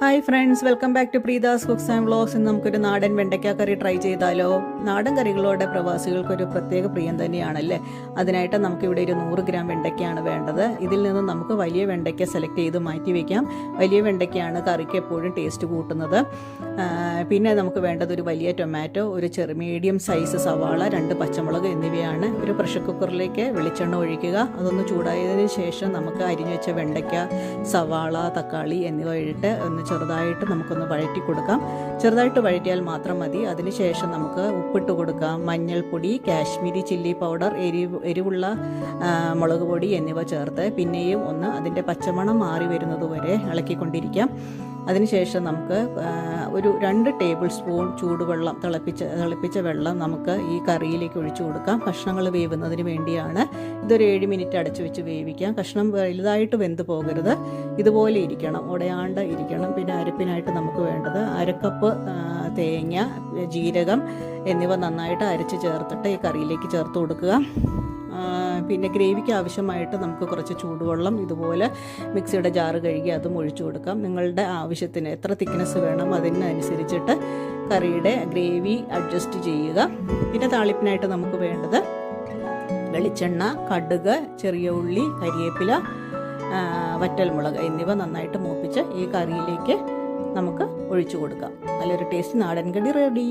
Hi friends, welcome back to Preetha's cooks and vlogs. ഇന്ന് നമുക്കൊരു നാടൻ വെണ്ടയ്ക്ക കറി ട്രൈ ചെയ്താലോ? നാടൻ കറികളോടെ പ്രവാസികൾക്കൊരു പ്രത്യേക പ്രിയം തന്നെയാണല്ലേ. അതിനായിട്ട് നമുക്കിവിടെ ഒരു 100 ഗ്രാം വെണ്ടയ്ക്കയാണ് വേണ്ടത്. ഇതിൽ നിന്ന് നമുക്ക് വലിയ വെണ്ടയ്ക്ക സെലക്ട് ചെയ്ത് മാറ്റി വയ്ക്കാം. വലിയ വെണ്ടയ്ക്കയാണ് കറിക്ക് എപ്പോഴും ടേസ്റ്റ് കൂട്ടുന്നത്. പിന്നെ നമുക്ക് വേണ്ടത് ഒരു വലിയ ടൊമാറ്റോ, ഒരു മീഡിയം സൈസ് സവാള, 2 പച്ചമുളക് എന്നിവയാണ്. ഒരു പ്രഷർ കുക്കറിലേക്ക് വെളിച്ചെണ്ണ ഒഴിക്കുക. അതൊന്ന് ചൂടായതിനു ശേഷം നമുക്ക് അരിഞ്ഞു വെച്ച വെണ്ടയ്ക്ക, സവാള, തക്കാളി എന്നിവ ഇട്ട് ഒന്ന് ചെറുതായിട്ട് നമുക്കൊന്ന് വഴറ്റി കൊടുക്കാം. ചെറുതായിട്ട് വഴറ്റിയാൽ മാത്രം മതി. അതിനുശേഷം നമുക്ക് ഉപ്പിട്ട് കൊടുക്കാം. മഞ്ഞൾപ്പൊടി, കാശ്മീരി ചില്ലി പൗഡർ, എരിവുള്ള മുളക് പൊടി എന്നിവ ചേർത്ത് പിന്നെയും ഒന്ന് അതിൻ്റെ പച്ചമണം മാറി വരുന്നതുവരെ ഇളക്കിക്കൊണ്ടിരിക്കാം. അതിനുശേഷം നമുക്ക് ഒരു 2 ടേബിൾ സ്പൂൺ ചൂടുവെള്ളം, തിളപ്പിച്ച വെള്ളം നമുക്ക് ഈ കറിയിലേക്ക് ഒഴിച്ചു കൊടുക്കാം. കഷ്ണങ്ങൾ വേവുന്നതിന് വേണ്ടിയാണ്. ഇതൊരു 7 മിനിറ്റ് അടച്ചു വെച്ച് വേവിക്കാം. കഷ്ണം വലുതായിട്ട് വെന്ത് പോകരുത്, ഇതുപോലെ ഇരിക്കണം, ഉടയാണ്ട് ഇരിക്കണം. പിന്നെ അരപ്പിനായിട്ട് നമുക്ക് വേണ്ടത് 1/2 കപ്പ് തേങ്ങ, ജീരകം എന്നിവ നന്നായിട്ട് അരച്ച് ചേർത്തിട്ട് ഈ കറിയിലേക്ക് ചേർത്ത് കൊടുക്കുക. പിന്നെ ഗ്രേവിക്ക് ആവശ്യമായിട്ട് നമുക്ക് കുറച്ച് ചൂടുവെള്ളം ഇതുപോലെ മിക്സിയുടെ ജാറ് കഴുകി അതും ഒഴിച്ചു കൊടുക്കാം. നിങ്ങളുടെ ആവശ്യത്തിന് എത്ര തിക്നെസ് വേണം അതിനനുസരിച്ചിട്ട് കറിയുടെ ഗ്രേവി അഡ്ജസ്റ്റ് ചെയ്യുക. പിന്നെ താളിപ്പിനായിട്ട് നമുക്ക് വേണ്ടത് വെളിച്ചെണ്ണ, കടുക്, ചെറിയ ഉള്ളി, കരിവേപ്പില, വറ്റൽമുളക് എന്നിവ നന്നായിട്ട് മൂപ്പിച്ച് ഈ കറിയിലേക്ക് നമുക്ക് ഒഴിച്ചു കൊടുക്കാം. നല്ലൊരു ടേസ്റ്റ് നാടൻ കറി റെഡി.